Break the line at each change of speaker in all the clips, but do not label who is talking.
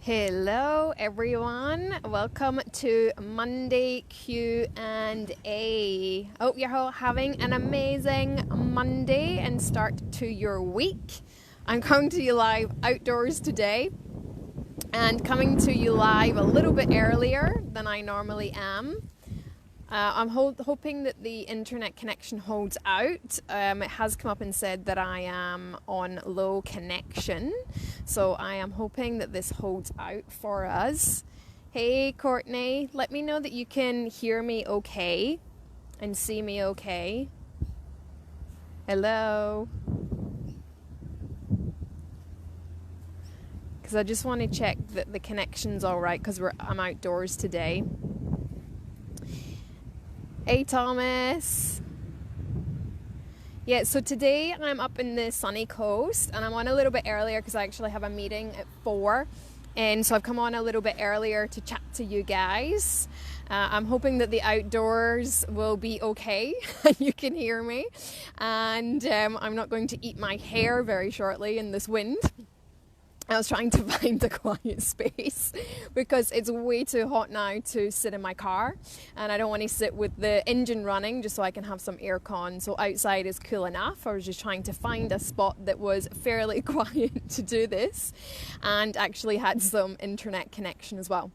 Hello everyone, welcome to Monday Q&A. Hope you're all having an amazing Monday and start to your week. I'm coming to you live outdoors today and coming to you live a little bit earlier than I normally am. I'm hoping that the internet connection holds out. It has come up and said that I am on low connection, so I am hoping that this holds out for us. Hey Courtney, let me know that you can hear me okay and see me okay. Hello. Because I just want to check that the connection's all right because I'm outdoors today. Hey Thomas. Yeah, so today I'm up in the sunny coast and I'm on a little bit earlier because I actually have a meeting at 4, and so I've come on a little bit earlier to chat to you guys. I'm hoping that the outdoors will be okay and you can hear me, and I'm not going to eat my hair very shortly in this wind. I was trying to find a quiet space because it's way too hot now to sit in my car, and I don't want to sit with the engine running just so I can have some aircon. So outside is cool enough. I was just trying to find a spot that was fairly quiet to do this and actually had some internet connection as well.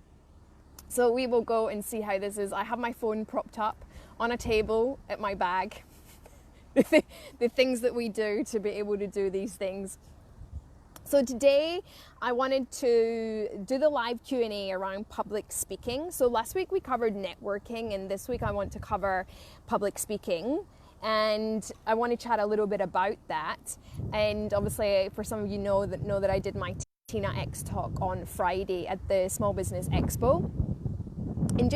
So we will go and see how this is. I have my phone propped up on a table at my bag. The things that we do to be able to do these things. So today I wanted to do the live Q&A around public speaking. So last week we covered networking, and this week I want to cover public speaking. And I want to chat a little bit about that. And obviously for some of you know that I did my Tina X talk on Friday at the Small Business Expo. And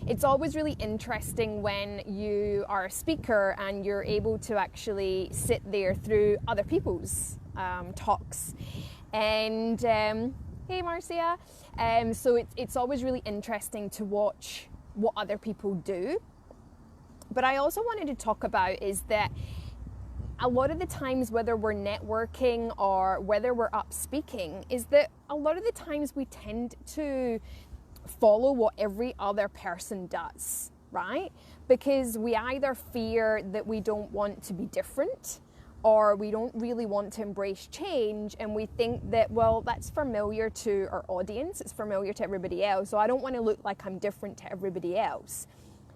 it's always really interesting when you are a speaker and you're able to actually sit there through other people's talks. And hey Marcia, so it's always really interesting to watch what other people do. But I also wanted to talk about is that a lot of the times, whether we're networking or whether we're up speaking, is that a lot of the times we tend to follow what every other person does, right? Because we either fear that we don't want to be different, or we don't really want to embrace change, and we think that, well, that's familiar to our audience, it's familiar to everybody else, so I don't want to look like I'm different to everybody else.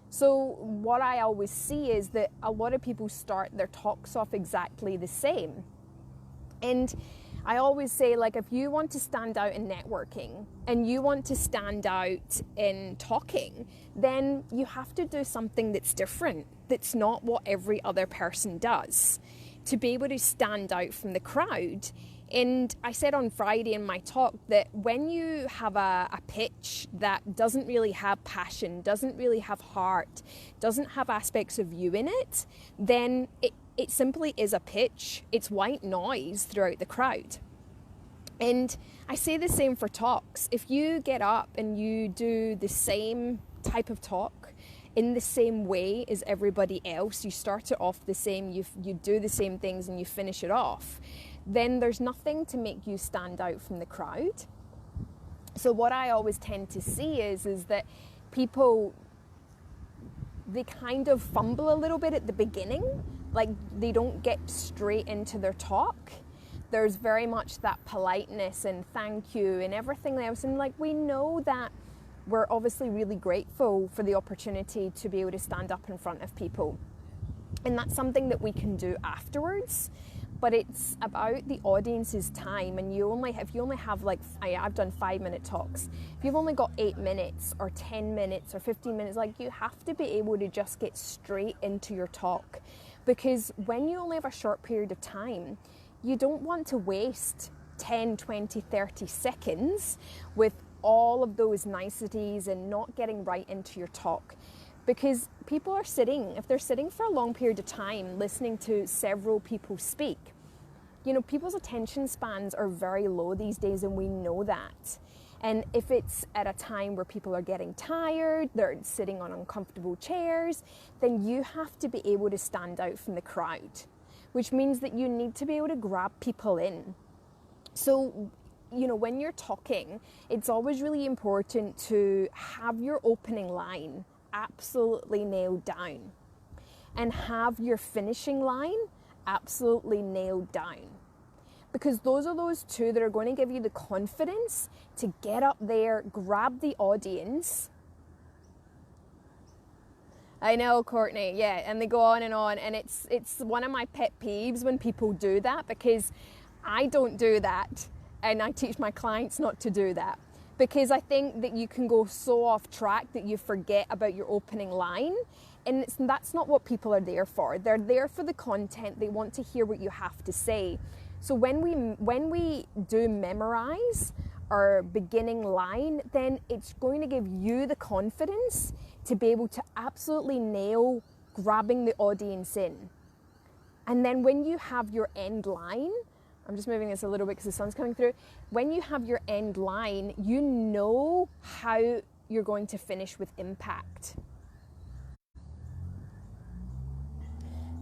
So what I always see is that a lot of people start their talks off exactly the same. And I always say, like, if you want to stand out in networking and you want to stand out in talking, then you have to do something that's different, that's not what every other person does, to be able to stand out from the crowd. And I said on Friday in my talk that when you have a pitch that doesn't really have passion, doesn't really have heart, doesn't have aspects of you in it, then it simply is a pitch. It's white noise throughout the crowd. And I say the same for talks. If you get up and you do the same type of talk in the same way as everybody else, you start it off the same, you do the same things and you finish it off, then there's nothing to make you stand out from the crowd. So what I always tend to see is that people, they kind of fumble a little bit at the beginning, like they don't get straight into their talk. There's very much that politeness and thank you and everything else, and like we know that we're obviously really grateful for the opportunity to be able to stand up in front of people, and that's something that we can do afterwards. But it's about the audience's time, and if you only have like, I've done 5-minute talks. If you've only got 8 minutes or 10 minutes or 15 minutes, like you have to be able to just get straight into your talk, because when you only have a short period of time, you don't want to waste 10, 20, 30 seconds with all of those niceties and not getting right into your talk. Because people are if they're sitting for a long period of time listening to several people speak, you know, people's attention spans are very low these days, and we know that. And if it's at a time where people are getting tired, they're sitting on uncomfortable chairs, then you have to be able to stand out from the crowd, which means that you need to be able to grab people in. So when you're talking, it's always really important to have your opening line absolutely nailed down and have your finishing line absolutely nailed down. Because those are those two that are going to give you the confidence to get up there, grab the audience. I know, Courtney, yeah, and they go on, and it's one of my pet peeves when people do that, because I don't do that, and I teach my clients not to do that, because I think that you can go so off track that you forget about your opening line, and that's not what people are there for. They're there for the content. They want to hear what you have to say. So when we do memorize our beginning line, then it's going to give you the confidence to be able to absolutely nail grabbing the audience in. And then when you have your end line, I'm just moving this a little bit because the sun's coming through. When you have your end line, you know how you're going to finish with impact.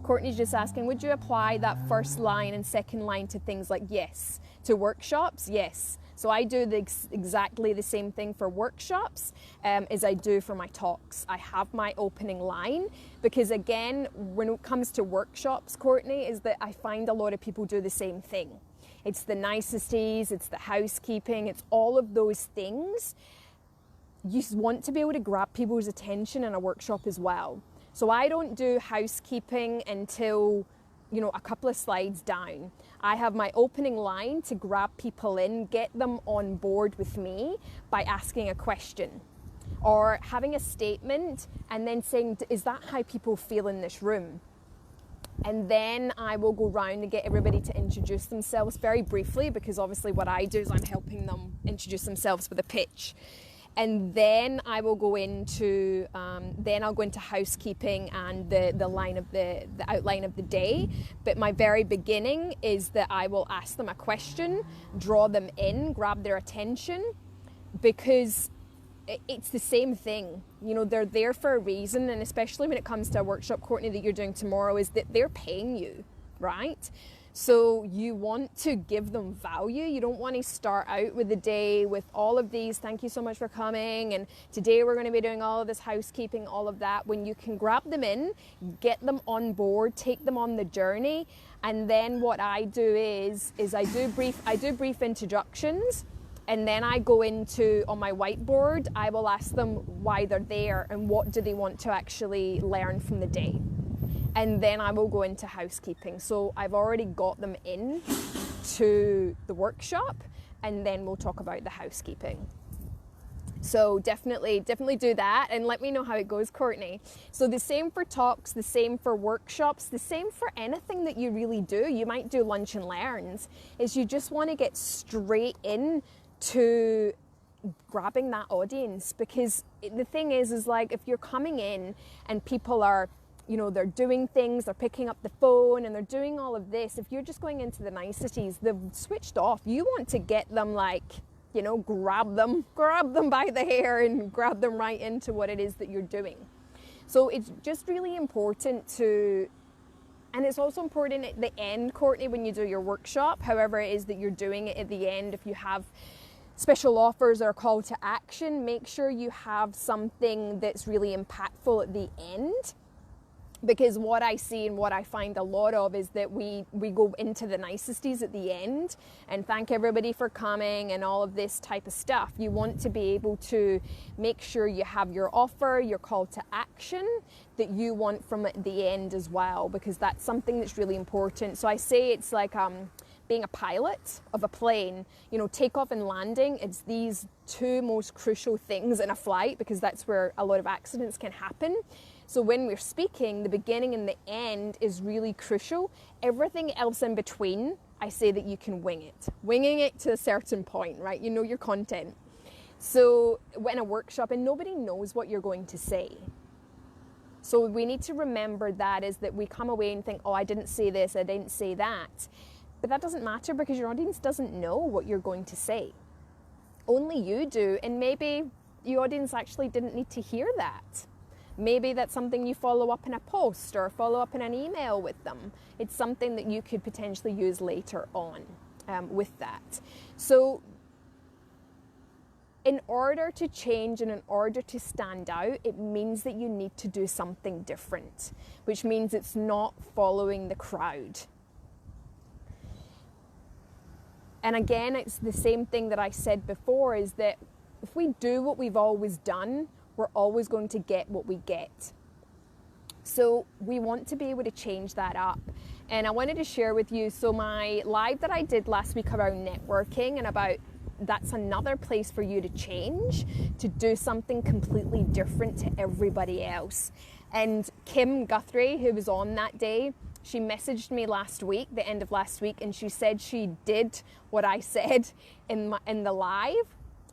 Courtney's just asking, would you apply that first line and second line to things like, yes, to workshops? Yes. So I do exactly the same thing for workshops as I do for my talks. I have my opening line because, again, when it comes to workshops, Courtney, is that I find a lot of people do the same thing. It's the niceties, it's the housekeeping, it's all of those things. You want to be able to grab people's attention in a workshop as well. So I don't do housekeeping until, a couple of slides down. I have my opening line to grab people in, get them on board with me by asking a question or having a statement and then saying, is that how people feel in this room? And then I will go round and get everybody to introduce themselves very briefly, because obviously what I do is I'm helping them introduce themselves with a pitch. And then I will go into housekeeping and the line of the outline of the day. But my very beginning is that I will ask them a question, draw them in, grab their attention, because it's the same thing. They're there for a reason, and especially when it comes to a workshop, Courtney, that you're doing tomorrow, is that they're paying you, right? So you want to give them value. You don't want to start out with the day with all of these, thank you so much for coming, and today we're going to be doing all of this housekeeping, all of that, when you can grab them in, get them on board, take them on the journey. And then what I do is I do brief introductions, and then I go into, on my whiteboard, I will ask them why they're there and what do they want to actually learn from the day. And then I will go into housekeeping. So I've already got them in to the workshop, and then we'll talk about the housekeeping. So definitely do that, and let me know how it goes, Courtney. So the same for talks, the same for workshops, the same for anything that you really do. You might do lunch and learns, is you just want to get straight in to grabbing that audience. Because the thing is like, if you're coming in and people are, they're doing things, they're picking up the phone and they're doing all of this, if you're just going into the niceties, they've switched off. You want to get them grab them by the hair and grab them right into what it is that you're doing. So it's just really important and it's also important at the end, Courtney, when you do your workshop, however it is that you're doing it at the end, if you have special offers or a call to action, make sure you have something that's really impactful at the end. Because what I see and what I find a lot of is that we go into the niceties at the end and thank everybody for coming and all of this type of stuff. You want to be able to make sure you have your offer, your call to action that you want from at the end as well, because that's something that's really important. So I say it's like being a pilot of a plane, takeoff and landing. It's these two most crucial things in a flight, because that's where a lot of accidents can happen. So when we're speaking, the beginning and the end is really crucial. Everything else in between, I say that you can wing it. Winging it to a certain point, right? You know your content. So when a workshop, and nobody knows what you're going to say. So we need to remember that, is that we come away and think, oh, I didn't say this, I didn't say that. But that doesn't matter, because your audience doesn't know what you're going to say. Only you do, and maybe your audience actually didn't need to hear that. Maybe that's something you follow up in a post or follow up in an email with them. It's something that you could potentially use later on with that. So in order to change and in order to stand out, it means that you need to do something different, which means it's not following the crowd. And again, it's the same thing that I said before, is that if we do what we've always done, we're always going to get what we get. So we want to be able to change that up. And I wanted to share with you, so my live that I did last week around networking and about that's another place for you to change, to do something completely different to everybody else. And Kim Guthrie, who was on that day, she messaged me last week, the end of last week, and she said she did what I said in the live,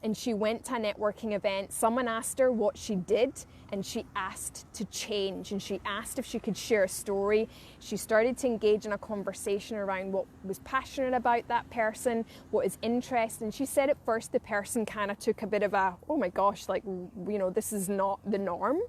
and she went to a networking event. Someone asked her what she did, and she asked to change, and she asked if she could share a story. She started to engage in a conversation around what was passionate about that person, what is interest, and she said at first the person kind of took a bit of a, oh my gosh, like, you know, this is not the norm.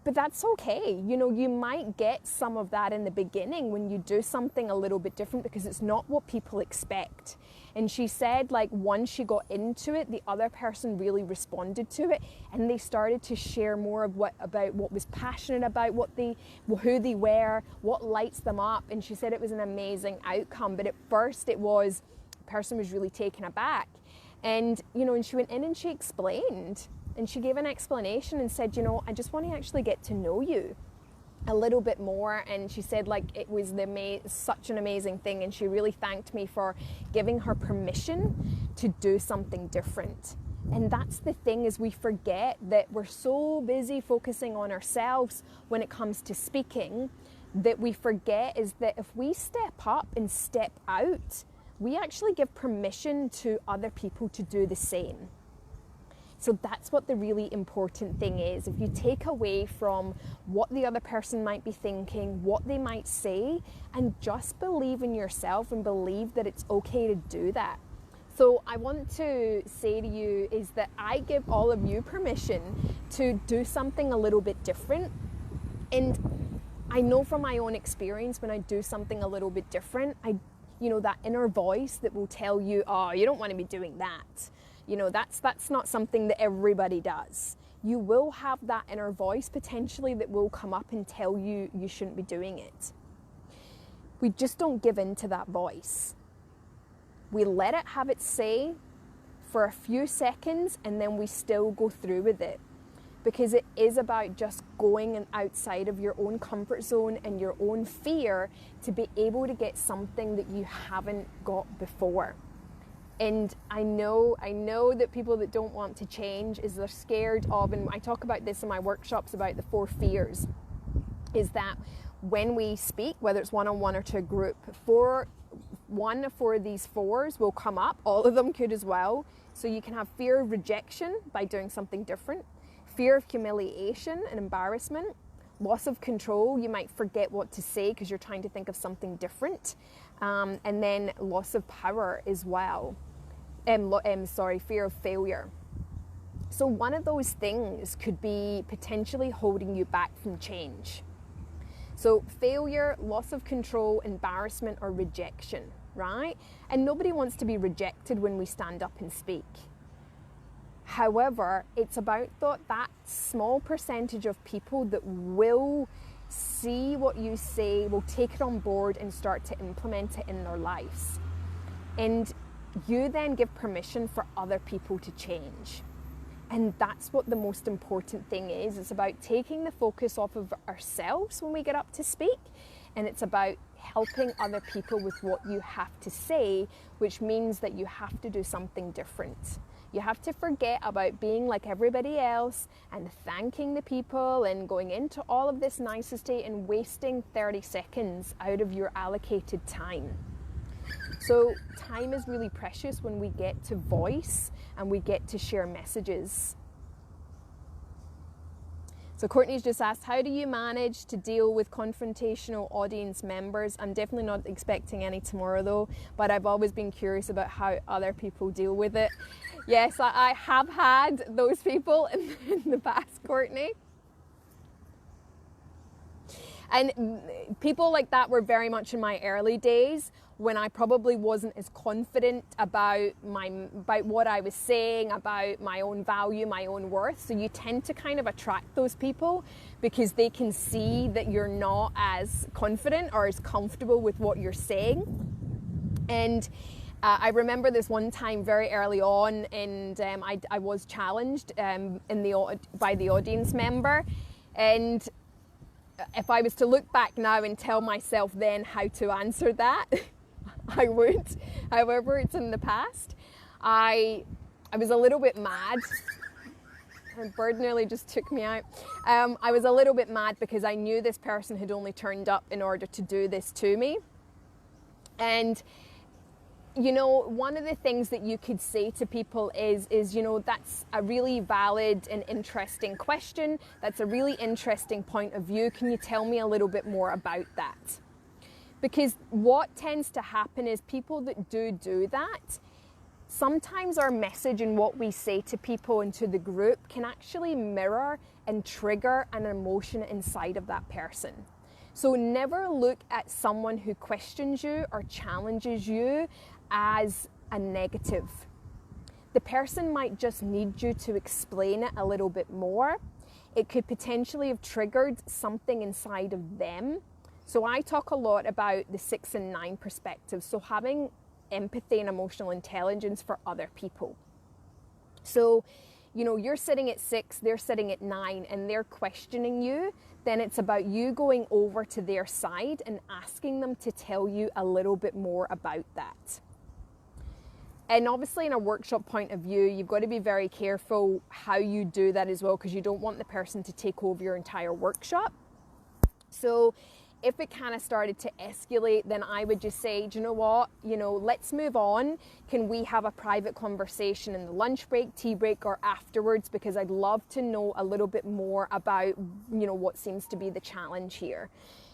But that's okay. You know, you might get some of that in the beginning when you do something a little bit different, because it's not what people expect. And she said, like, once she got into it, the other person really responded to it, and they started to share more of about what was passionate about, who they were, what lights them up. And she said it was an amazing outcome. But at first the person was really taken aback. And, you know, and she went in and she explained. And she gave an explanation and said, you know, I just want to actually get to know you a little bit more. And she said, like, it was such an amazing thing. And she really thanked me for giving her permission to do something different. And that's the thing, is we forget that we're so busy focusing on ourselves when it comes to speaking, that we forget is that if we step up and step out, we actually give permission to other people to do the same. So that's what the really important thing is. If you take away from what the other person might be thinking, what they might say, and just believe in yourself and believe that it's okay to do that. So I want to say to you is that I give all of you permission to do something a little bit different. And I know from my own experience, when I do something a little bit different, that inner voice that will tell you, oh, you don't want to be doing that. You know, that's not something that everybody does. You will have that inner voice potentially that will come up and tell you you shouldn't be doing it. We just don't give in to that voice. We let it have its say for a few seconds, and then we still go through with it. Because it is about just going outside of your own comfort zone and your own fear to be able to get something that you haven't got before. And I know that people that don't want to change is they're scared of, and I talk about this in my workshops about the 4 fears, is that when we speak, whether it's one-on-one or to a group, one of these 4s will come up. All of them could as well. So you can have fear of rejection by doing something different, fear of humiliation and embarrassment, loss of control. You might forget what to say because you're trying to think of something different, and then loss of power as well. Fear of failure. So one of those things could be potentially holding you back from change. So failure, loss of control, embarrassment, or rejection, right? And nobody wants to be rejected when we stand up and speak. However, it's about that small percentage of people that will see what you say, will take it on board and start to implement it in their lives. And you then give permission for other people to change. And that's what the most important thing is. It's about taking the focus off of ourselves when we get up to speak, and it's about helping other people with what you have to say, which means that you have to do something different. You have to forget about being like everybody else and thanking the people and going into all of this nicety and wasting 30 seconds out of your allocated time. So time is really precious when we get to voice and we get to share messages. So Courtney's just asked, how do you manage to deal with confrontational audience members? I'm definitely not expecting any tomorrow though, but I've always been curious about how other people deal with it. Yes, I have had those people in the past, Courtney. And people like that were very much in my early days when I probably wasn't as confident about what I was saying, about my own value, my own worth. So you tend to kind of attract those people because they can see that you're not as confident or as comfortable with what you're saying. And I remember this one time very early on, and I was challenged by the audience member. And if I was to look back now and tell myself then how to answer that, I would. However, it's in the past. I was a little bit mad. A bird nearly just took me out. I was a little bit mad because I knew this person had only turned up in order to do this to me. And you know, one of the things that you could say to people is, you know, that's a really valid and interesting question. That's a really interesting point of view. Can you tell me a little bit more about that? Because what tends to happen is people that do that, sometimes our message and what we say to people and to the group can actually mirror and trigger an emotion inside of that person. So never look at someone who questions you or challenges you as a negative. The person might just need you to explain it a little bit more. It could potentially have triggered something inside of them. So I talk a lot about the 6 and 9 perspective. So having empathy and emotional intelligence for other people. So, you know, you're sitting at 6, they're sitting at 9, and they're questioning you. Then it's about you going over to their side and asking them to tell you a little bit more about that. And obviously in a workshop point of view, you've got to be very careful how you do that as well, because you don't want the person to take over your entire workshop. So if it kind of started to escalate, then I would just say, do you know what, you know, let's move on. Can we have a private conversation in the lunch break, tea break, or afterwards? Because I'd love to know a little bit more about, you know, what seems to be the challenge here.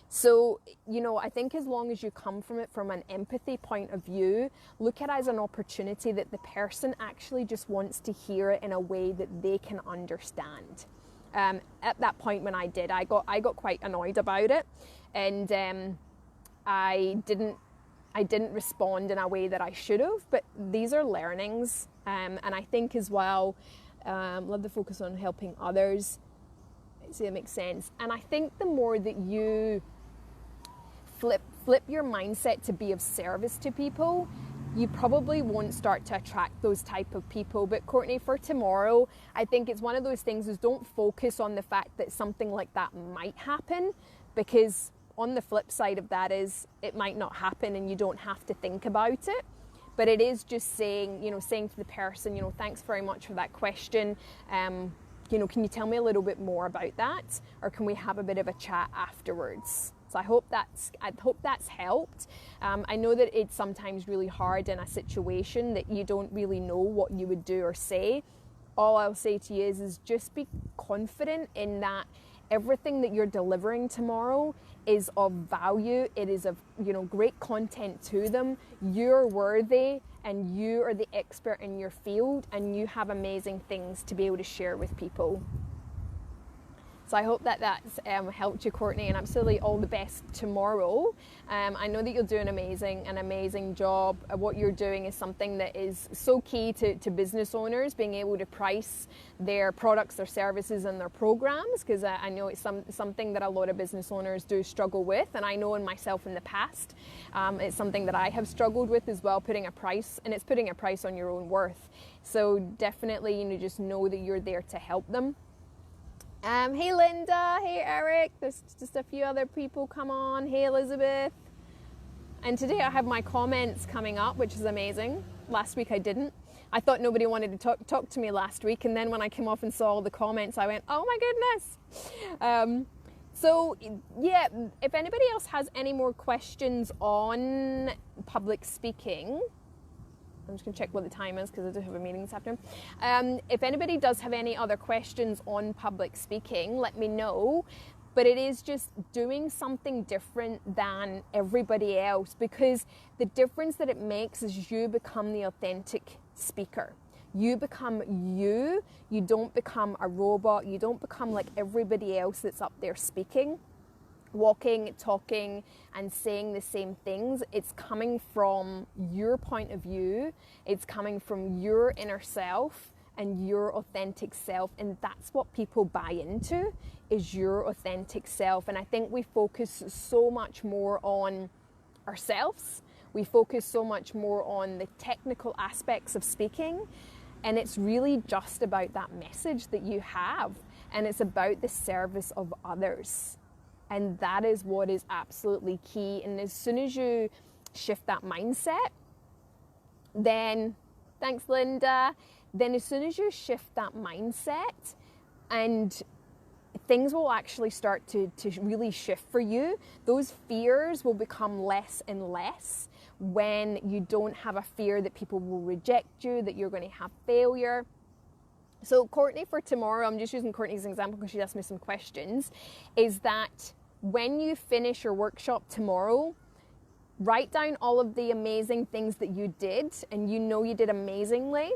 So, you know, I think as long as you come from it from an empathy point of view, look at it as an opportunity that the person actually just wants to hear it in a way that they can understand. At that point when I got quite annoyed about it, and I didn't respond in a way that I should have. But these are learnings, and I think as well, love the focus on helping others. See, it makes sense. And I think the more that you flip your mindset to be of service to people, you probably won't start to attract those type of people. But Courtney, for tomorrow, I think it's one of those things is don't focus on the fact that something like that might happen, because on the flip side of that is it might not happen and you don't have to think about it. But it is just saying to the person, you know, thanks very much for that question. You know, can you tell me a little bit more about that? Or can we have a bit of a chat afterwards? So I hope that's helped. I know that it's sometimes really hard in a situation that you don't really know what you would do or say. All I'll say to you is just be confident in that everything that you're delivering tomorrow is of value. It is of, you know, great content to them. You're worthy and you are the expert in your field and you have amazing things to be able to share with people. So I hope that that's helped you, Courtney, and absolutely all the best tomorrow. I know that you'll do an amazing job. What you're doing is something that is so key to business owners, being able to price their products, their services, and their programs, because I know it's something that a lot of business owners do struggle with, and I know in myself in the past, it's something that I have struggled with as well, putting a price, and it's putting a price on your own worth. So definitely, you know, just know that you're there to help them. Hey Linda, hey Eric, there's just a few other people come on. Hey Elizabeth. And today I have my comments coming up, which is amazing. Last week I didn't. I thought nobody wanted to talk to me last week, and then when I came off and saw all the comments, I went, oh my goodness. So yeah, if anybody else has any more questions on public speaking, I'm just going to check what the time is because I do have a meeting this afternoon. If anybody does have any other questions on public speaking, let me know. But it is just doing something different than everybody else, because the difference that it makes is you become the authentic speaker. You become you. You don't become a robot. You don't become like everybody else that's up there speaking. walking, talking, and saying the same things, it's coming from your point of view, it's coming from your inner self and your authentic self, and that's what people buy into, is your authentic self. And I think we focus so much more on ourselves, we focus so much more on the technical aspects of speaking, and it's really just about that message that you have, and it's about the service of others. And that is what is absolutely key. And as soon as you shift that mindset, then, thanks Linda, then as soon as you shift that mindset, and things will actually start to really shift for you, those fears will become less and less when you don't have a fear that people will reject you, that you're going to have failure. So Courtney, for tomorrow, I'm just using Courtney's example because she asked me some questions, is that when you finish your workshop tomorrow, write down all of the amazing things that you did, and you know you did amazingly.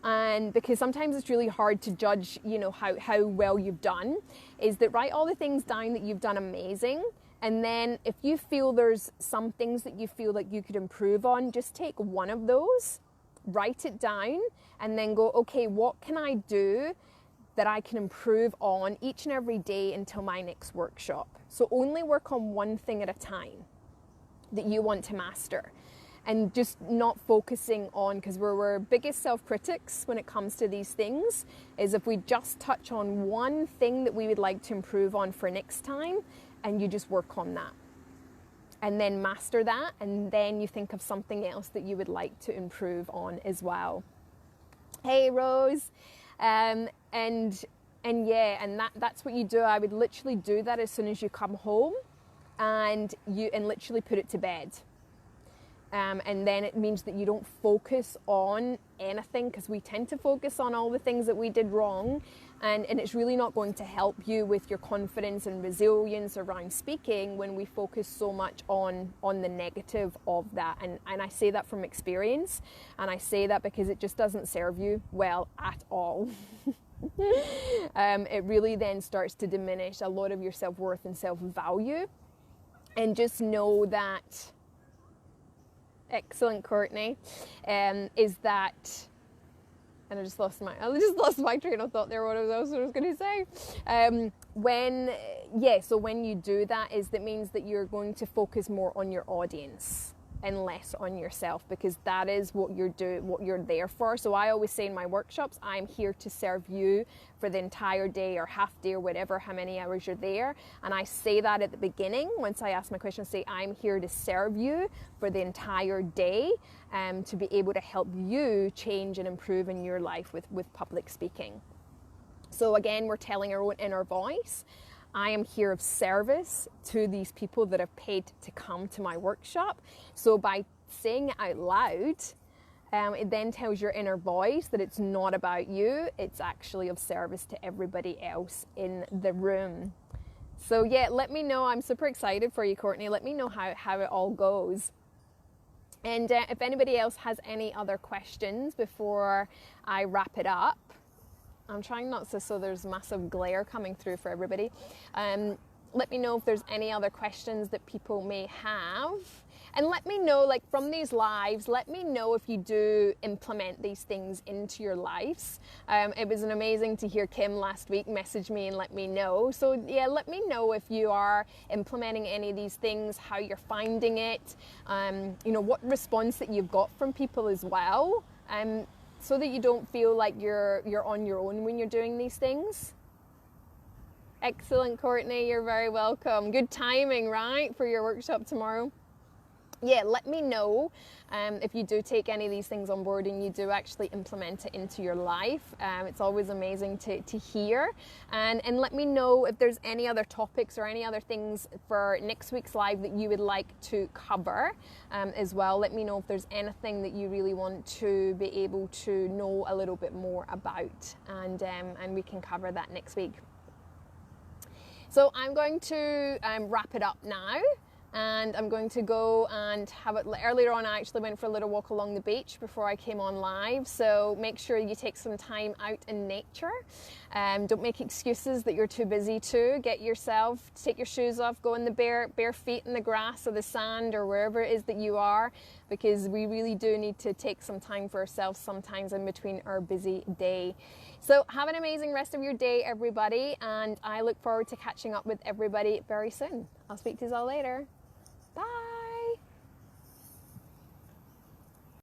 And because sometimes it's really hard to judge, you know, how well you've done, is that write all the things down that you've done amazing. And then if you feel there's some things that you feel like you could improve on, just take one of those, write it down, and then go, okay, what can I do that I can improve on each and every day until my next workshop? So only work on one thing at a time that you want to master, and just not focusing on, because we're biggest self-critics when it comes to these things, is if we just touch on one thing that we would like to improve on for next time, and you just work on that and then master that, and then you think of something else that you would like to improve on as well. Hey Rose. And that's what you do. I would literally do that as soon as you come home, and literally put it to bed. And then it means that you don't focus on anything, because we tend to focus on all the things that we did wrong, and it's really not going to help you with your confidence and resilience around speaking when we focus so much on the negative of that. And I say that from experience, and I say that because it just doesn't serve you well at all. It really then starts to diminish a lot of your self-worth and self-value. And just know that, excellent Courtney, is that, and I just lost my train of thought there, what else I was going to say. So when you do that, that means that you're going to focus more on your audience and less on yourself, because that is what you're there for. So I always say in my workshops, I'm here to serve you for the entire day or half day or whatever, how many hours you're there. And I say that at the beginning. Once I ask my question, I say, I'm here to serve you for the entire day, to be able to help you change and improve in your life with public speaking. So again, we're telling our own inner voice, I am here of service to these people that have paid to come to my workshop. So by saying it out loud, it then tells your inner voice that it's not about you, it's actually of service to everybody else in the room. So yeah, let me know. I'm super excited for you, Courtney. Let me know how it all goes. And if anybody else has any other questions before I wrap it up, I'm trying not to, so there's massive glare coming through for everybody. Let me know if there's any other questions that people may have. And let me know, like from these lives, let me know if you do implement these things into your lives. It was amazing to hear Kim last week message me and let me know. So yeah, let me know if you are implementing any of these things, how you're finding it, what response that you've got from people as well. So that you don't feel like you're on your own when you're doing these things. Excellent, Courtney, you're very welcome. Good timing, right, for your workshop tomorrow? Yeah, let me know if you do take any of these things on board and you do actually implement it into your life. It's always amazing to hear. And let me know if there's any other topics or any other things for next week's live that you would like to cover as well. Let me know if there's anything that you really want to be able to know a little bit more about, and we can cover that next week. So I'm going to wrap it up now. and I'm going to go and have it. Earlier on, I actually went for a little walk along the beach before I came on live, so make sure you take some time out in nature. Don't make excuses that you're too busy to. Get yourself, take your shoes off, go in the bare feet in the grass or the sand or wherever it is that you are, because we really do need to take some time for ourselves sometimes in between our busy day. So have an amazing rest of your day, everybody, and I look forward to catching up with everybody very soon. I'll speak to you all later.